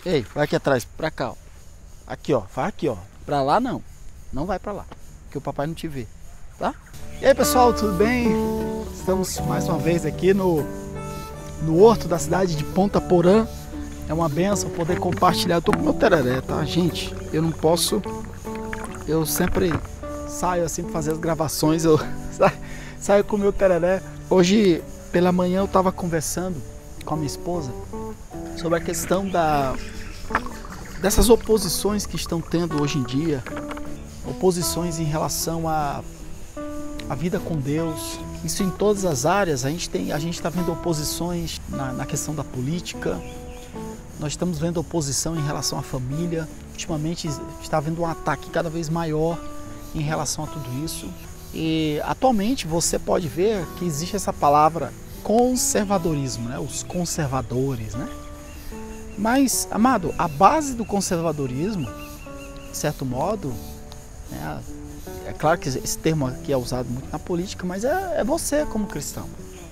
Ei, vai aqui atrás, pra cá, ó. Aqui, ó, vai aqui, ó. Pra lá não. Não vai pra lá, porque o papai não te vê, tá? E aí, pessoal, tudo bem? Estamos mais uma vez aqui no horto da cidade de Ponta Porã. É uma benção poder compartilhar. Eu tô com meu tereré, tá, gente? Eu não posso... Eu sempre saio assim pra fazer as gravações, eu saio com o meu tereré. Hoje, pela manhã, eu tava conversando com a minha esposa sobre a questão dessas oposições que estão tendo hoje em dia. Oposições em relação à vida com Deus. Isso em todas as áreas. A gente está vendo oposições na questão da política. Nós estamos vendo oposição em relação à família. Ultimamente está havendo um ataque cada vez maior em relação a tudo isso. E atualmente você pode ver que existe essa palavra conservadorismo, né? Os conservadores, né? Mas, amado, a base do conservadorismo, de certo modo, né? É claro que esse termo aqui é usado muito na política, mas é você como cristão.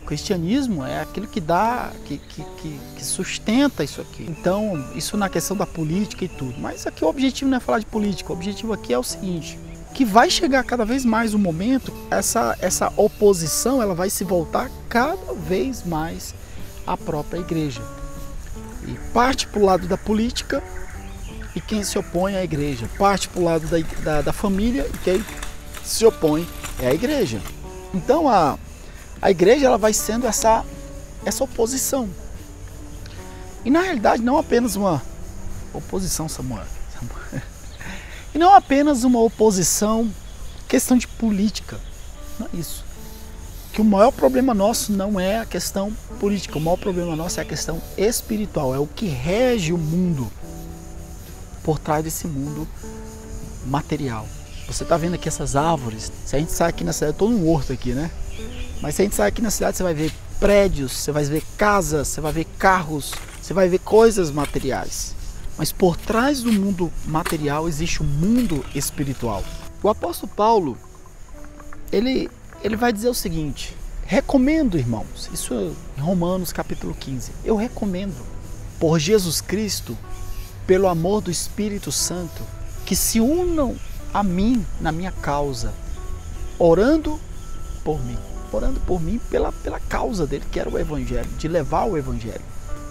O cristianismo é aquilo que dá, que sustenta isso aqui. Então, isso na questão da política e tudo. Mas aqui o objetivo não é falar de política, o objetivo aqui é o seguinte, que vai chegar cada vez mais um momento, essa oposição ela vai se voltar cada vez mais à própria igreja. E parte para o lado da política e quem se opõe à igreja. Parte para o lado da família e quem se opõe é a igreja. Então a igreja ela vai sendo essa oposição. E na realidade não apenas uma oposição, Samuel. E não apenas uma oposição, questão de política. Não é isso. Que o maior problema nosso não é a questão política. O maior problema nosso é a questão espiritual. É o que rege o mundo por trás desse mundo material. Você está vendo aqui essas árvores. Se a gente sai aqui na cidade, eu estou num horto aqui, né? Mas se a gente sai aqui na cidade, você vai ver prédios, você vai ver casas, você vai ver carros, você vai ver coisas materiais. Mas por trás do mundo material existe um mundo espiritual. O apóstolo Paulo, ele vai dizer o seguinte: recomendo, irmãos, isso em Romanos capítulo 15, eu recomendo, por Jesus Cristo, pelo amor do Espírito Santo, que se unam a mim na minha causa, orando por mim pela causa dele, que era o Evangelho, de levar o Evangelho.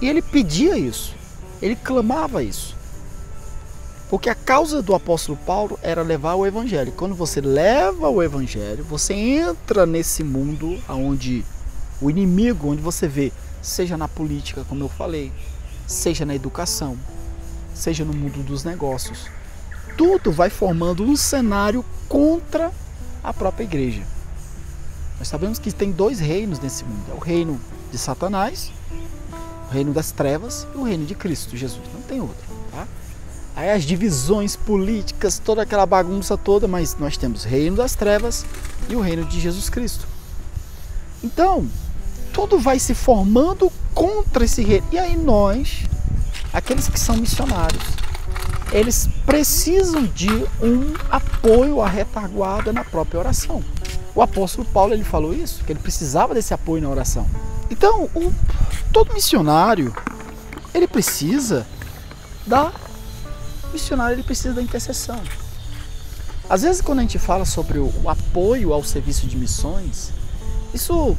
E ele pedia isso, ele clamava isso, porque a causa do apóstolo Paulo era levar o Evangelho. Quando você leva o Evangelho, você entra nesse mundo onde o inimigo, onde você vê, seja na política, como eu falei, seja na educação, seja no mundo dos negócios, tudo vai formando um cenário contra a própria igreja. Nós sabemos que tem dois reinos nesse mundo, é o reino de Satanás, o reino das trevas e o reino de Cristo Jesus, não tem outro, tá? Aí as divisões políticas, toda aquela bagunça toda, mas nós temos o reino das trevas e o reino de Jesus Cristo. Então, tudo vai se formando contra esse reino. E aí nós, aqueles que são missionários, eles precisam de um apoio, a retaguarda na própria oração. O apóstolo Paulo ele falou isso, que ele precisava desse apoio na oração. Então, todo missionário, ele precisa da intercessão. Às vezes, quando a gente fala sobre o apoio ao serviço de missões, isso,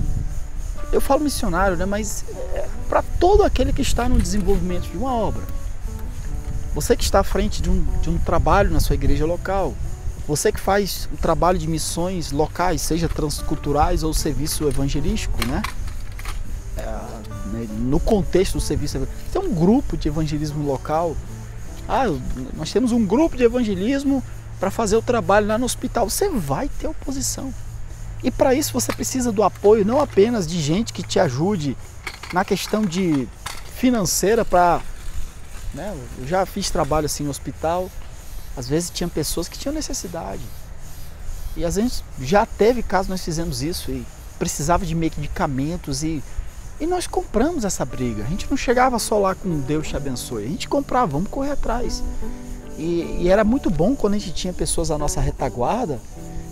eu falo missionário, né? Mas é para todo aquele que está no desenvolvimento de uma obra. Você que está à frente de um trabalho na sua igreja local, você que faz o trabalho de missões locais, seja transculturais ou serviço evangelístico, né? No contexto do serviço evangelístico, tem um grupo de evangelismo local. Nós temos um grupo de evangelismo para fazer o trabalho lá no hospital. Você vai ter oposição. E para isso você precisa do apoio não apenas de gente que te ajude na questão de financeira para... né? Eu já fiz trabalho assim no hospital. Às vezes tinha pessoas que tinham necessidade. E às vezes já teve caso, nós fizemos isso e precisava de medicamentos e nós compramos essa briga. A gente não chegava só lá com Deus te abençoe. A gente comprava, vamos correr atrás. E era muito bom quando a gente tinha pessoas à nossa retaguarda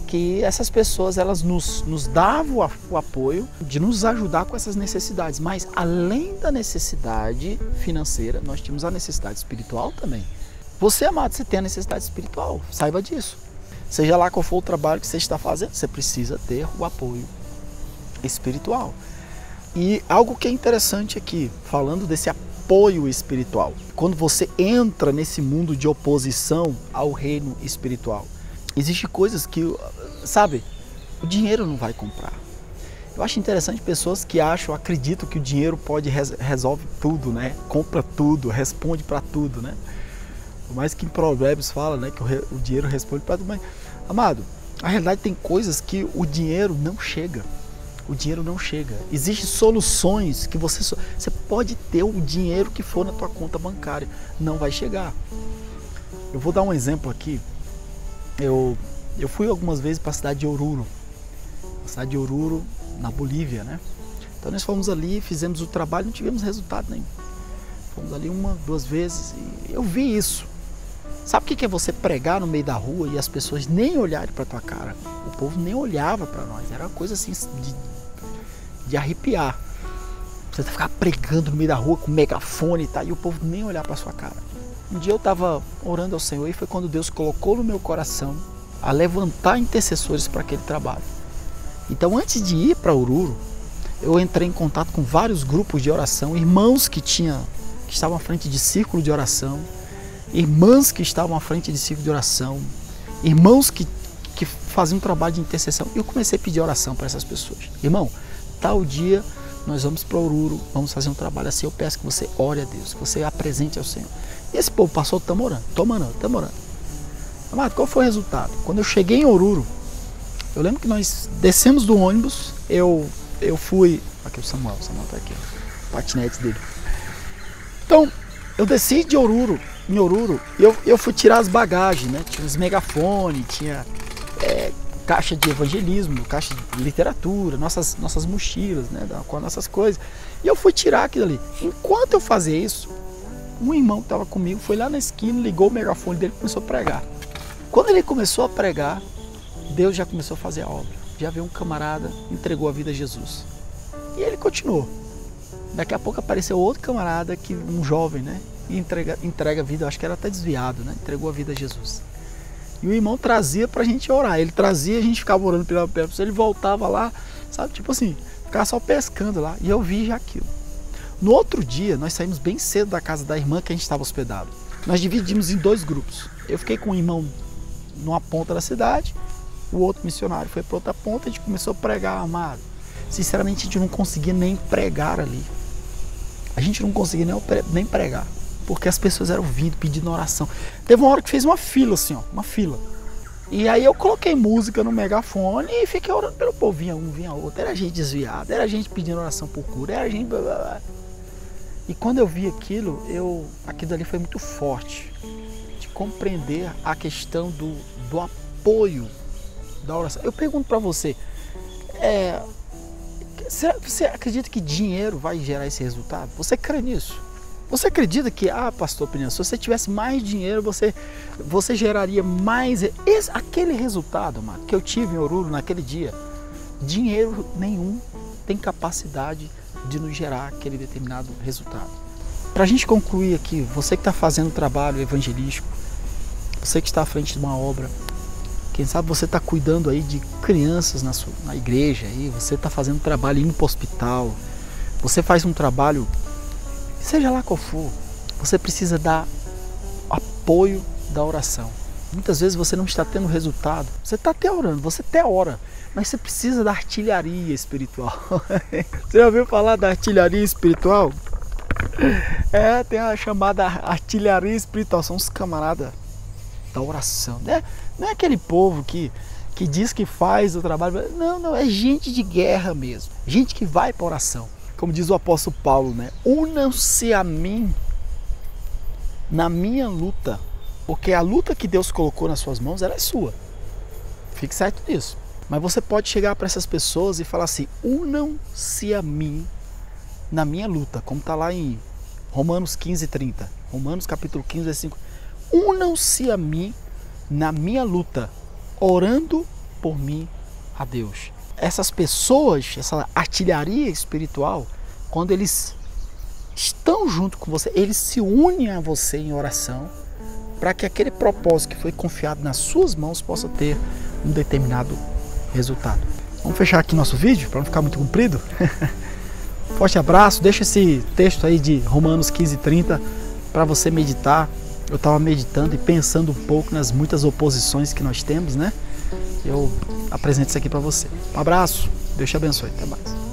que essas pessoas elas nos davam o apoio de nos ajudar com essas necessidades. Mas além da necessidade financeira, nós tínhamos a necessidade espiritual também. Você, amado, você tem a necessidade espiritual, saiba disso. Seja lá qual for o trabalho que você está fazendo, você precisa ter o apoio espiritual. E algo que é interessante aqui, falando desse apoio espiritual, quando você entra nesse mundo de oposição ao reino espiritual, existem coisas que, sabe, o dinheiro não vai comprar. Eu acho interessante pessoas que acreditam que o dinheiro resolve tudo, né? Compra tudo, responde para tudo, né? Por mais que em Provérbios fala, né, que o dinheiro responde para tudo, mas, amado, a realidade tem coisas que o dinheiro não chega. O dinheiro não chega. Existem soluções que você pode ter o dinheiro que for na tua conta bancária, não vai chegar. Eu vou dar um exemplo aqui. Eu fui algumas vezes para a cidade de Oruro. A cidade de Oruro, na Bolívia, né? Então nós fomos ali, fizemos o trabalho, não tivemos resultado nenhum. Fomos ali 1, 2 vezes e eu vi isso. Sabe o que é você pregar no meio da rua e as pessoas nem olharem para tua cara? O povo nem olhava para nós. Era uma coisa assim de arrepiar. Você ficar pregando no meio da rua com megafone e tal, e o povo nem olhar para sua cara. Um dia eu estava orando ao Senhor e foi quando Deus colocou no meu coração a levantar intercessores para aquele trabalho. Então, antes de ir para Oruro, eu entrei em contato com vários grupos de oração, irmãos que estavam à frente de círculo de oração, irmãs que estavam à frente de círculo de oração, irmãos que faziam um trabalho de intercessão. E eu comecei a pedir oração para essas pessoas. Irmão, tal dia nós vamos para Oruro, vamos fazer um trabalho assim, eu peço que você ore a Deus, que você apresente ao Senhor. E esse povo passou, estamos orando. Amado, qual foi o resultado? Quando eu cheguei em Oruro, eu lembro que nós descemos do ônibus, eu fui... Aqui o Samuel está aqui, o patinete dele. Então, eu desci em Oruro, eu fui tirar as bagagens, né? Tinha os megafones, tinha caixa de evangelismo, caixa de literatura, nossas mochilas, né? Com as nossas coisas. E eu fui tirar aquilo ali. Enquanto eu fazia isso, um irmão que estava comigo foi lá na esquina, ligou o megafone dele e começou a pregar. Quando ele começou a pregar, Deus já começou a fazer a obra. Já veio um camarada, entregou a vida a Jesus. E ele continuou. Daqui a pouco apareceu outro camarada, um jovem, né? E entrega a vida, acho que era até desviado, né? Entregou a vida a Jesus. E o irmão trazia pra gente orar. Ele trazia, a gente ficava orando pela pessoa, ele voltava lá, sabe? Tipo assim, ficava só pescando lá. E eu vi já aquilo. No outro dia, nós saímos bem cedo da casa da irmã que a gente estava hospedado. Nós dividimos em 2 grupos. Eu fiquei com um irmão numa ponta da cidade, o outro missionário foi para outra ponta, a gente começou a pregar, amado. Sinceramente, a gente não conseguia nem pregar ali. A gente não conseguia nem pregar, porque as pessoas eram vindo, pedindo oração. Teve uma hora que fez uma fila assim, ó, uma fila. E aí eu coloquei música no megafone e fiquei orando pelo povo. Vinha um, vinha outro, era gente desviada, era gente pedindo oração por cura, era gente... Blá, blá, blá. E quando eu vi aquilo ali foi muito forte, de compreender a questão do apoio da oração. Eu pergunto para você, você acredita que dinheiro vai gerar esse resultado? Você crê nisso? Você acredita que, pastor Piniano, se você tivesse mais dinheiro, você geraria mais... aquele resultado, mano, que eu tive em Oruro naquele dia, dinheiro nenhum tem capacidade de nos gerar aquele determinado resultado. Para a gente concluir aqui, você que está fazendo trabalho evangelístico, você que está à frente de uma obra, quem sabe você está cuidando aí de crianças na igreja, aí, você está fazendo trabalho indo para o hospital, você faz um trabalho, seja lá qual for, você precisa dar apoio da oração. Muitas vezes você não está tendo resultado, você está até orando, você até ora, mas você precisa da artilharia espiritual. Você já ouviu falar da artilharia espiritual? Tem a chamada artilharia espiritual, são os camaradas da oração, né? Não é aquele povo que diz que faz o trabalho, não, é gente de guerra mesmo, gente que vai para oração. Como diz o apóstolo Paulo, né? Unam-se a mim na minha luta, porque a luta que Deus colocou nas suas mãos, ela é sua. Fique certo disso. Mas você pode chegar para essas pessoas e falar assim, unam-se a mim na minha luta, como está lá em Romanos 15:30. Romanos capítulo 15, versículo 5. Unam-se a mim na minha luta, orando por mim a Deus. Essas pessoas, essa artilharia espiritual, quando eles estão junto com você, eles se unem a você em oração para que aquele propósito que foi confiado nas suas mãos possa ter um determinado resultado. Vamos fechar aqui nosso vídeo para não ficar muito comprido. Forte abraço, deixa esse texto aí de Romanos 15:30 para você meditar. Eu estava meditando e pensando um pouco nas muitas oposições que nós temos, né? Eu apresento isso aqui para você. Um abraço, Deus te abençoe, até mais.